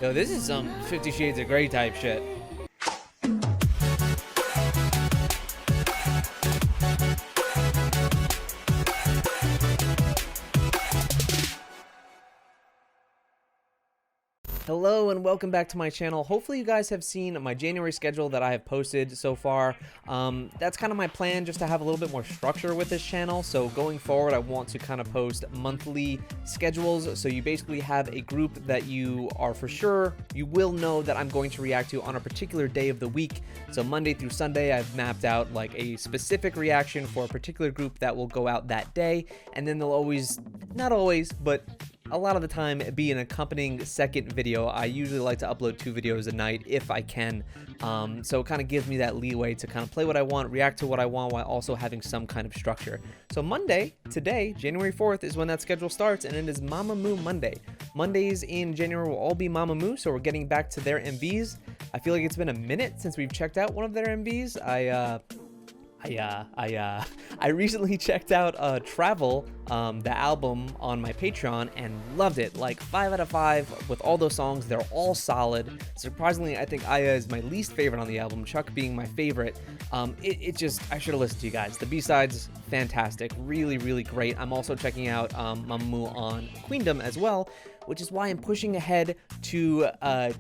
Yo, this is some 50 Shades of Grey type shit. Hello and welcome back to my channel. Hopefully you guys have seen my January schedule that I have posted so far. That's kind of my plan, just to have a little bit more structure with this channel. So going forward, I want to kind of post monthly schedules. So you basically have a group that you will know that I'm going to react to on a particular day of the week. So Monday through Sunday, I've mapped out like a specific reaction for a particular group that will go out that day. And then they'll always, not always, but a lot of the time be an accompanying second video. I usually like to upload 2 videos a night if I can. So it kind of gives me that leeway to kind of play what I want, react to what I want, while also having some kind of structure. So Monday, today, January 4th, is when that schedule starts, and it is Mamamoo Monday. Mondays in January will all be Mamamoo, so we're getting back to their MVs. I feel like it's been a minute since we've checked out one of their MVs. I recently checked out Travel, the album, on my Patreon and loved it. Like 5 out of 5 with all those songs. They're all solid. Surprisingly, I think Aya is my least favorite on the album, Chuck being my favorite. I should have listened to you guys. The B-sides, fantastic. Really, really great. I'm also checking out Mamamoo on Queendom as well, which is why I'm pushing ahead to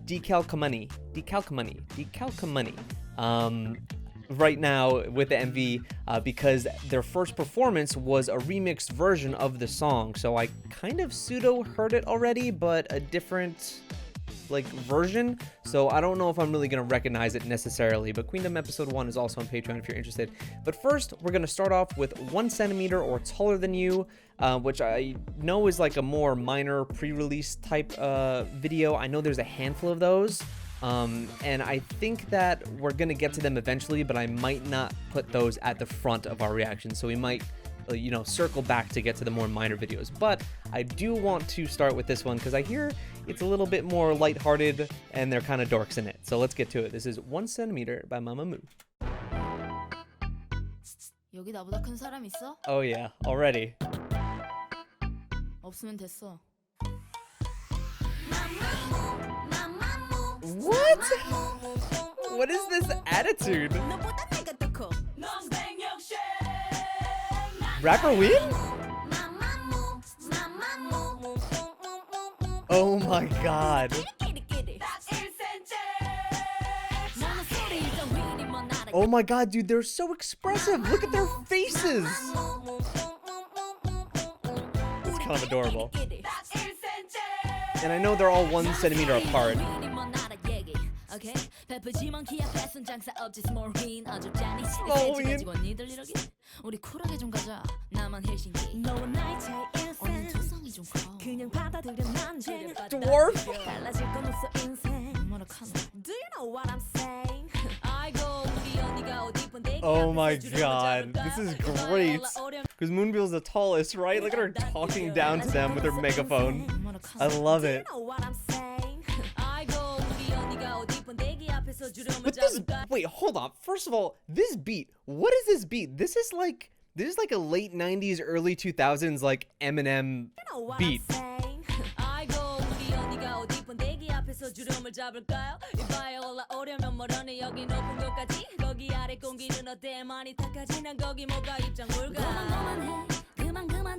Decalcomanie. Right now with the MV, because their first performance was a remixed version of the song. So I kind of pseudo heard it already, but a different version. So I don't know if I'm really gonna recognize it necessarily, but Queendom episode 1 is also on Patreon if you're interested. But first, we're gonna start off with 1 centimeter or taller than you, which I know is like a more minor pre-release type video. I know there's a handful of those. And I think that we're gonna get to them eventually, but I might not put those at the front of our reaction. So we might, circle back to get to the more minor videos. But I do want to start with this one because I hear it's a little bit more lighthearted and they're kind of dorks in it. So let's get to it. This is 1 centimeter by Mamamoo. 여기 나보다 큰 사람 있어? Oh yeah, already. 없으면 됐어. What? What is this attitude? Rapper win? Oh my god. Oh my god, dude, they're so expressive. Look at their faces. It's kind of adorable. And I know they're all 1 centimeter apart. Dwarf? Oh my god, this is great. Because Moonbill's the tallest, right? Look at her talking down to them with her megaphone. I love it. But this, wait, hold on. First of all, this beat, what is this beat? This is like a late 90s, early 2000s, like Eminem beat.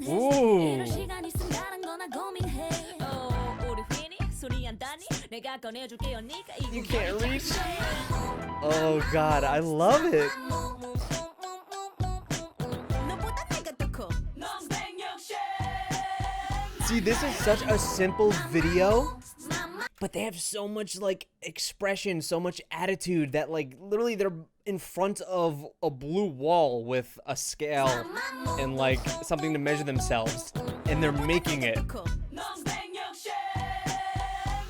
Ooh. You can't reach. Oh god, I love it. See, this is such a simple video, but they have so much expression, so much attitude that literally they're in front of a blue wall with a scale and something to measure themselves, and they're making it.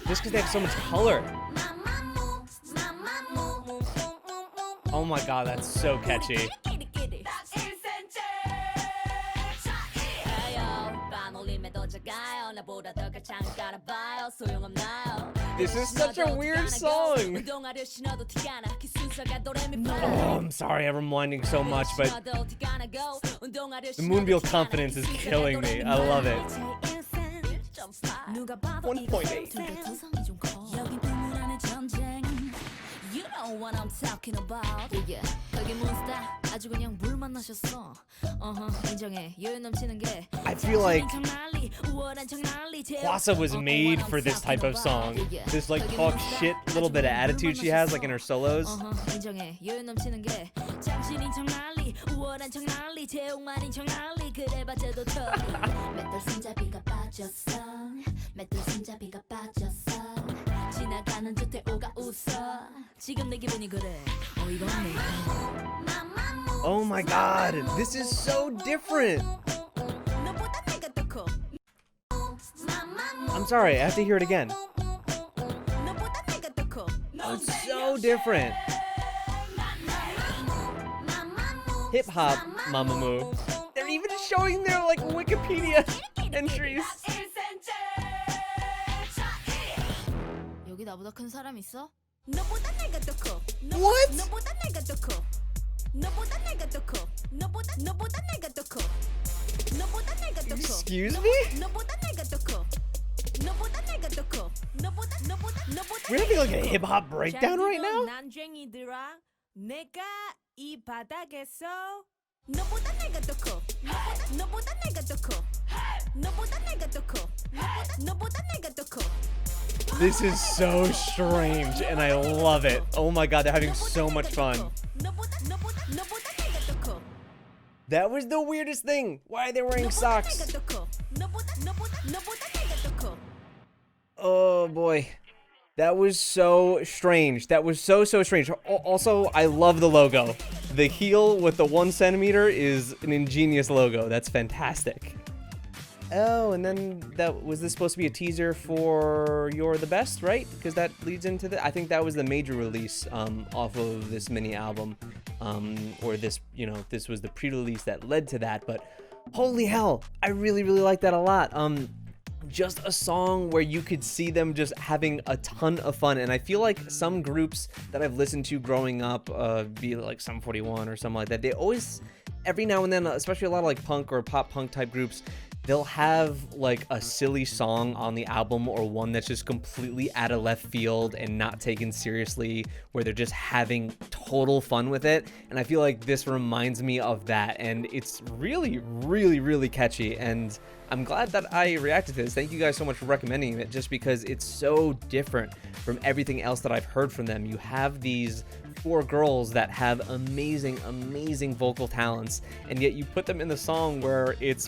Just because they have so much color. Oh my god, that's so catchy. This is such a weird song. Oh, I'm sorry I'm reminding so much, but the Moonbill confidence is killing me. I love it. 1.8. I'm talking about yeah. 거기 몬스타 아주 그냥 물 만나셨어. 인정해 여유 넘치는 게. I feel like Hwasa was made for this type of song. This like talk shit little bit of attitude she has like in her solos. 인정해 여유 넘치는 게. 잠시인 척 난리 우월한 척 난리 제옥만인 척 난리 그래봤자도 털이. 맷돌 손잡이가 빠졌어. 맷돌 손잡이가 빠졌어. 지나가는 듯해 오가 웃어. 지금 내 기분이 그래. 어이가 없네. Oh my god, this is so different. I'm sorry, I have to hear it again. Oh, it's so different. Hip hop, Mamamoo. They're even showing their like Wikipedia entries. 여기 나보다 큰 사람 있어? What? Excuse me? We're having like a hip hop breakdown right now? 난쟁이들아 내가 이 바닥에서 This is so strange and I love it. Oh my god, they're having so much fun. That was the weirdest thing. Why are they wearing socks? Oh boy. That was so strange. That was so strange. Also, I love the logo. The heel with the 1 centimeter is an ingenious logo. That's fantastic. Oh, and then was this supposed to be a teaser for You're the Best, right? Because that leads into I think that was the major release off of this mini album, or this, this was the pre-release that led to that. But holy hell, I really like that a lot. Just a song where you could see them just having a ton of fun, and I feel like some groups that I've listened to growing up, be it like Sum 41 or something like that, they always, every now and then, especially a lot of like punk or pop punk type groups, they'll have like a silly song on the album or one that's just completely out of left field and not taken seriously, where they're just having total fun with it. And I feel like this reminds me of that, and it's really catchy, and I'm glad that I reacted to this. Thank you guys so much for recommending it, just because it's so different from everything else that I've heard from them. You have these 4 girls that have amazing vocal talents, and yet you put them in the song where it's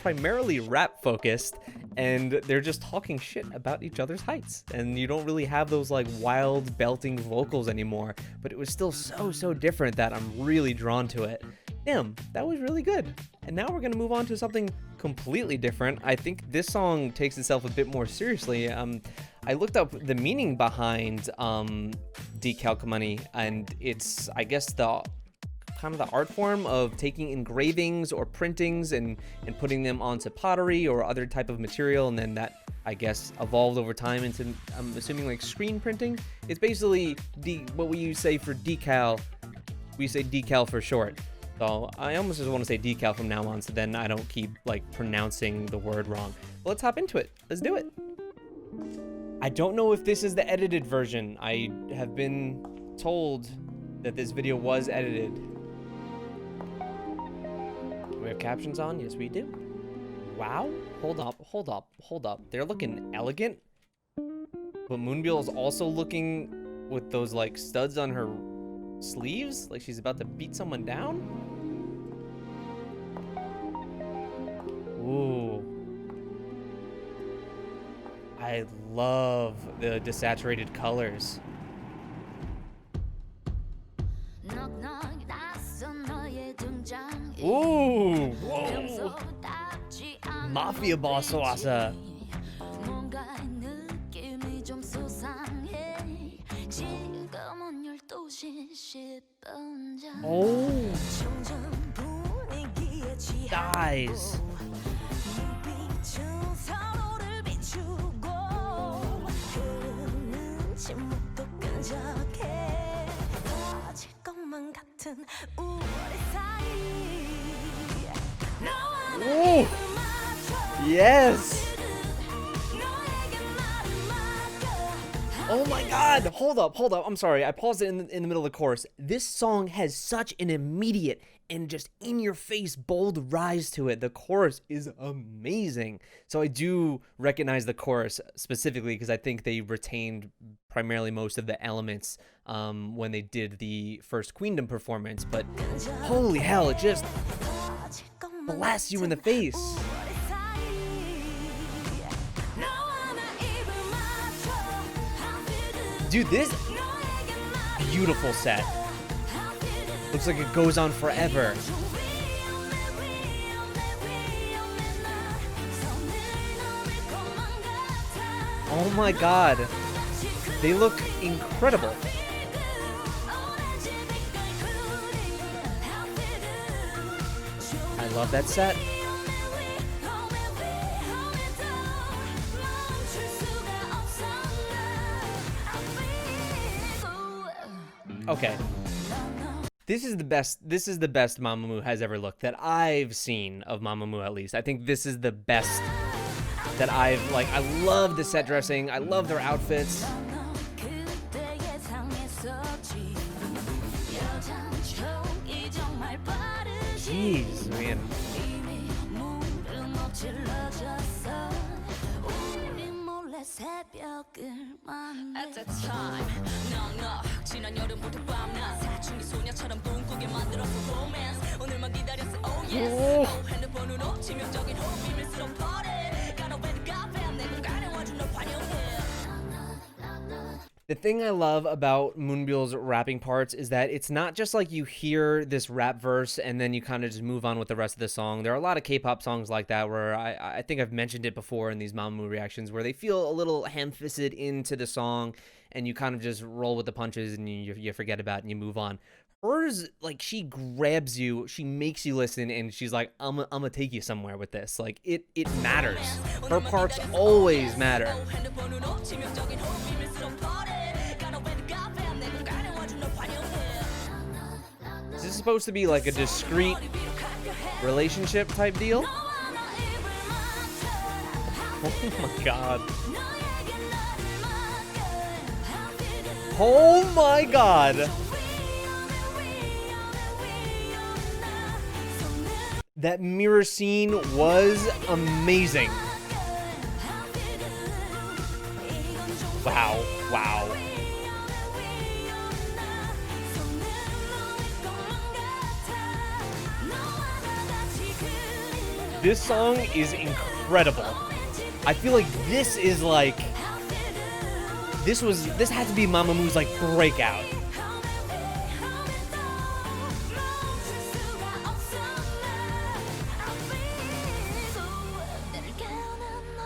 primarily rap focused, and they're just talking shit about each other's heights, and you don't really have those like wild belting vocals anymore. But it was still so different that I'm really drawn to it. Damn, that was really good. And now we're gonna move on to something completely different. I think this song takes itself a bit more seriously. I looked up the meaning behind Decalcomanie, and it's, I guess, the kind of the art form of taking engravings or printings and putting them onto pottery or other type of material, and then that, I guess, evolved over time into, I'm assuming, like screen printing. It's basically what we say for decal, we say decal for short. So I almost just want to say decal from now on, so then I don't keep like pronouncing the word wrong. But let's hop into it. Let's do it. I don't know if this is the edited version. I have been told that this video was edited. Do we have captions on? Yes, we do. Wow. Hold up. They're looking elegant. But Moonbyul is also looking with those like studs on her sleeves, like she's about to beat someone down. Ooh. I love the desaturated colors. Ooh. Whoa. Mafia boss Hwasa. Oh. Dies. Ooh. Yes. Oh my god, hold up. I'm sorry, I paused it in the middle of the chorus. This song has such an immediate and just in-your-face bold rise to it. The chorus is amazing. So I do recognize the chorus specifically because I think they retained primarily most of the elements when they did the first Queendom performance, but holy hell, it just blasts you in the face. Dude, this beautiful set. Looks like it goes on forever. Oh my god. They look incredible. I love that set. Okay. This is the best Mamamoo has ever looked that I've seen of Mamamoo, at least. I think this is the best that I've, like, I love the set dressing. I love their outfits. Jeez, man. At that time, 지난 여름부터 밤낮 사춘기 소녀처럼 꿈꾸게 만들었어 romance 오늘만 기다렸어 oh yes 핸드폰으로 치명적인 호흡 비밀스러운 party Got away the goddamn 내가 가려워준 널 환영해. The thing I love about Moonbyul's rapping parts is that it's not just like you hear this rap verse and then you kind of just move on with the rest of the song. There are a lot of K-pop songs like that where I think I've mentioned it before in these Mamamoo reactions where they feel a little ham-fisted into the song and you kind of just roll with the punches and you forget about it and you move on. Hers, like, she grabs you, she makes you listen, and she's like, I'm gonna take you somewhere with this. Like, it matters. Her parts always matter. Is this supposed to be like a discreet relationship type deal? Oh my god. Oh my god. That mirror scene was amazing. Wow, wow. This song is incredible. I feel like this is like this had to be Mamamoo's like breakout.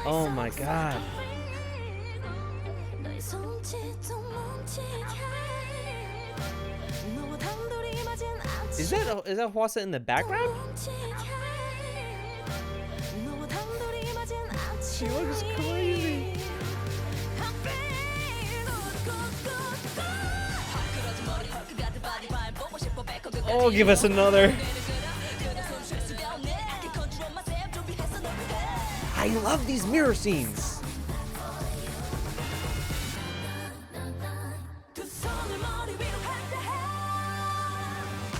Oh my god. Is that Hwasa in the background? She looks crazy. Oh, give us another. I love these mirror scenes.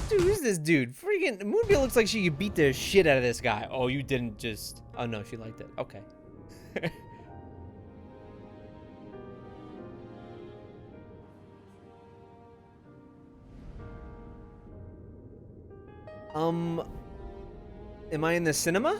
Dude, who's this dude? Freaking Moonbyul looks like she could beat the shit out of this guy. Oh, you didn't just... Oh, no, she liked it. Okay. Am I in the cinema?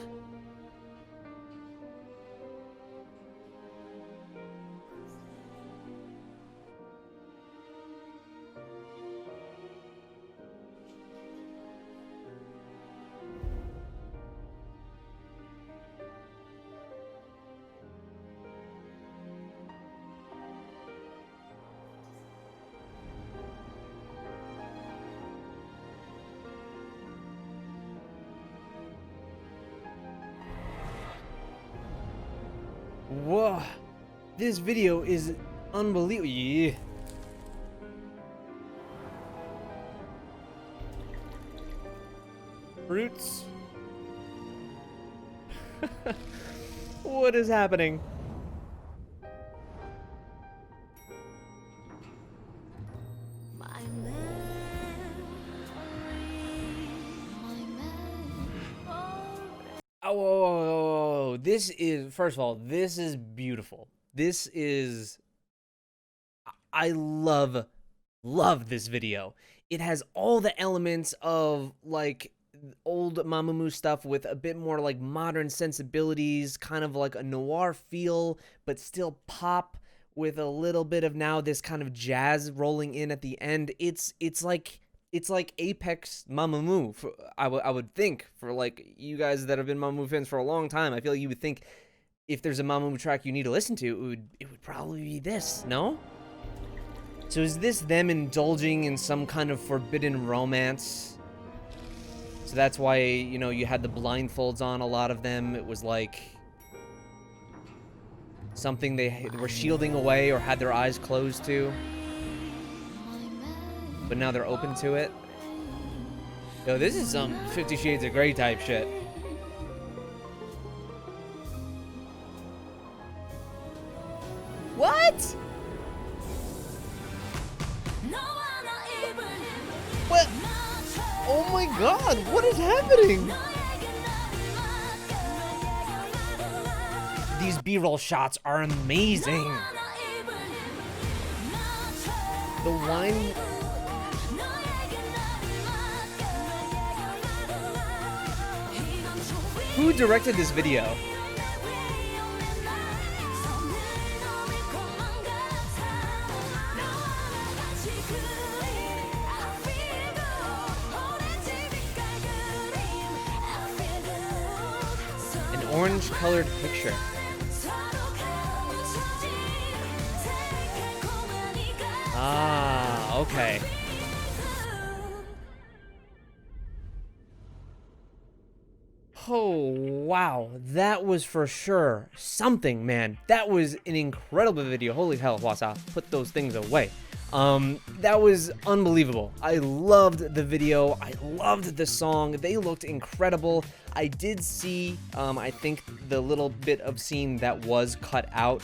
Whoa, this video is unbelievable. Yeah. Roots. What is happening? whoa. This is, first of all, this is beautiful. This is, I love this video. It has all the elements of like old Mamamoo stuff with a bit more like modern sensibilities, kind of like a noir feel, but still pop with a little bit of now this kind of jazz rolling in at the end. It's like apex Mamamoo. I would think, for like you guys that have been Mamamoo fans for a long time. I feel like you would think if there's a Mamamoo track you need to listen to, it would probably be this, no? So is this them indulging in some kind of forbidden romance? So that's why, you know, you had the blindfolds on, a lot of them. It was like something they were shielding away or had their eyes closed to. But now they're open to it. Yo, this is some 50 Shades of Grey type shit. What? What? Oh my god, what is happening? These B-roll shots are amazing. The wine... Who directed this video? An orange-colored picture. Ah, okay. Oh, wow. That was for sure something, man. That was an incredible video. Holy hell, Wasa. Put those things away. That was unbelievable. I loved the video. I loved the song. They looked incredible. I did see, I think, the little bit of scene that was cut out.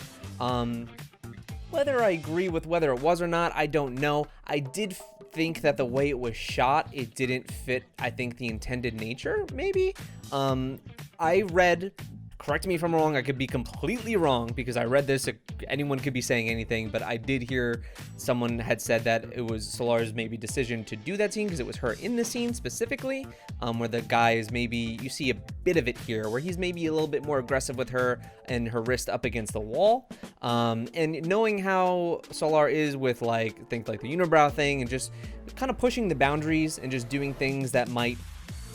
Whether I agree with whether it was or not, I don't know. I did think that the way it was shot, it didn't fit, I think, the intended nature, maybe? I read, correct me if I'm wrong, I could be completely wrong, because I read this, anyone could be saying anything, but I did hear someone had said that it was Solar's maybe decision to do that scene, because it was her in the scene specifically, where the guy is maybe, you see a bit of it here, where he's maybe a little bit more aggressive with her, and her wrist up against the wall, and knowing how Solar is with, like, think like the unibrow thing, and just kind of pushing the boundaries, and just doing things that might,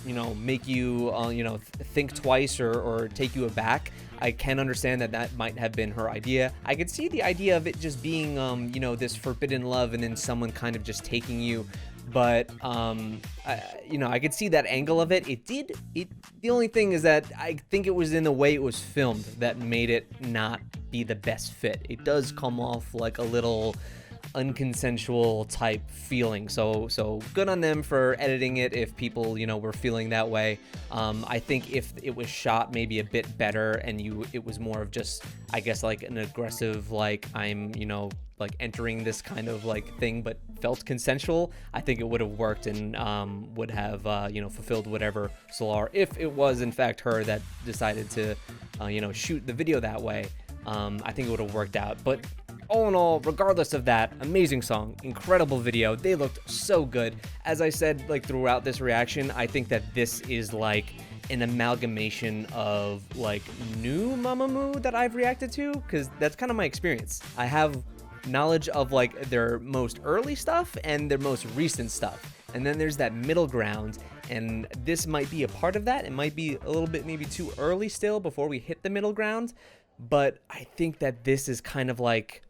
you know, make you, you know, think twice or take you aback. I can understand that that might have been her idea. I could see the idea of it just being, you know, this forbidden love and then someone kind of just taking you. But, you know, I could see that angle of it. The only thing is that I think it was in the way it was filmed that made it not be the best fit. It does come off like a little unconsensual type feeling, so good on them for editing it if people, you know, were feeling that way. I think if it was shot maybe a bit better and it was more of just, I guess, like an aggressive, like, I'm, you know, like entering this kind of like thing but felt consensual, I think it would have worked and would have you know, fulfilled whatever Solar, if it was in fact her that decided to you know, shoot the video that way, I think it would have worked out. But all in all, regardless of that, amazing song, incredible video. They looked so good. As I said, like, throughout this reaction, I think that this is like an amalgamation of like new Mamamoo that I've reacted to, because that's kind of my experience. I have knowledge of like their most early stuff and their most recent stuff, and then there's that middle ground, and this might be a part of that. It might be a little bit maybe too early still before we hit the middle ground, but I think that this is kind of like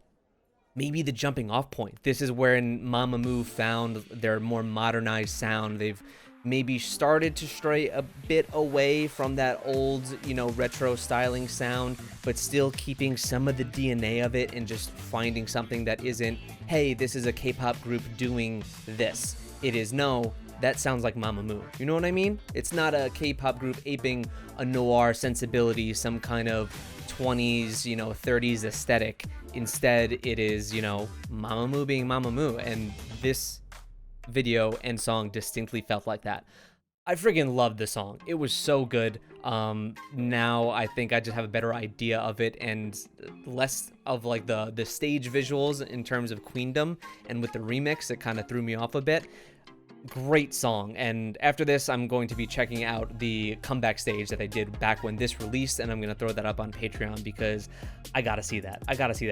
maybe the jumping off point. This is where Mamamoo found their more modernized sound. They've maybe started to stray a bit away from that old, you know, retro styling sound, but still keeping some of the DNA of it and just finding something that isn't, hey, this is a K-pop group doing this. It is, no, that sounds like Mamamoo. You know what I mean? It's not a K-pop group aping a noir sensibility, some kind of 20s, you know, 30s aesthetic. Instead, it is, you know, Mamamoo being Mamamoo, and this video and song distinctly felt like that. I friggin' loved the song. It was so good. Now I think I just have a better idea of it and less of like the stage visuals in terms of Queendom, and with the remix it kind of threw me off a bit. Great song. And after this I'm going to be checking out the comeback stage that they did back when this released, and I'm gonna throw that up on Patreon because I gotta see that.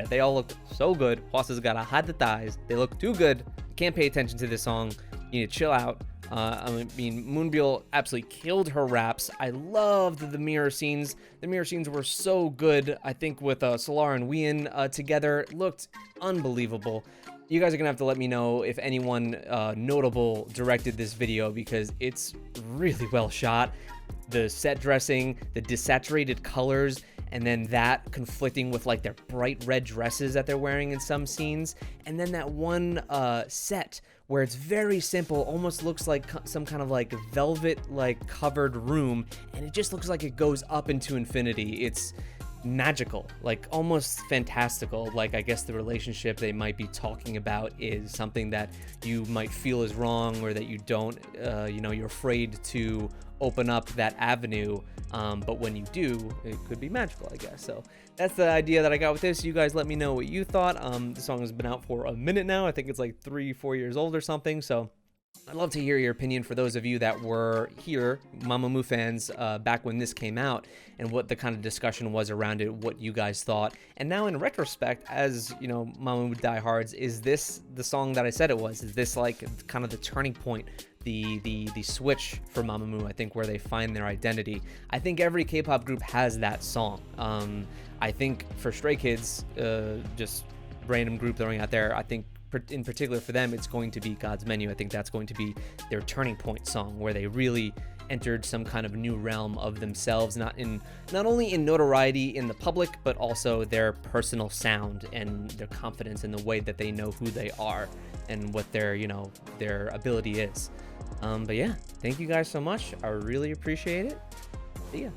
They all looked so good. Hwasa's gotta hide the thighs. They look too good. You can't pay attention to this song. You need to chill out. I mean, Moonbyul absolutely killed her raps. I loved the mirror scenes. The mirror scenes were so good. I think with Solar and Wheein together, it looked unbelievable. You guys are gonna have to let me know if anyone notable directed this video, because it's really well shot. The set dressing, the desaturated colors, and then that conflicting with like their bright red dresses that they're wearing in some scenes, and then that one set where it's very simple, almost looks like some kind of like velvet like covered room, and it just looks like it goes up into infinity. It's magical, like almost fantastical. Like I guess the relationship they might be talking about is something that you might feel is wrong, or that you don't, you know, you're afraid to open up that avenue, but when you do, it could be magical, I guess. So that's the idea that I got with this. You guys let me know what you thought. The song has been out for a minute now. I think it's like 3-4 years old or something, so I'd love to hear your opinion for those of you that were here, Mamamoo fans, back when this came out, and what the kind of discussion was around it, what you guys thought. And now in retrospect, as you know, Mamamoo diehards, is this the song that I said it was? Is this like kind of the turning point, the switch for Mamamoo, I think, where they find their identity? I think every K-pop group has that song. I think for Stray Kids, just random group throwing out there, I think in particular for them, it's going to be God's Menu. I think that's going to be their turning point song, where they really entered some kind of new realm of themselves, not only in notoriety in the public, but also their personal sound and their confidence in the way that they know who they are and what their, you know, their ability is. But yeah, thank you guys so much. I really appreciate it. See ya.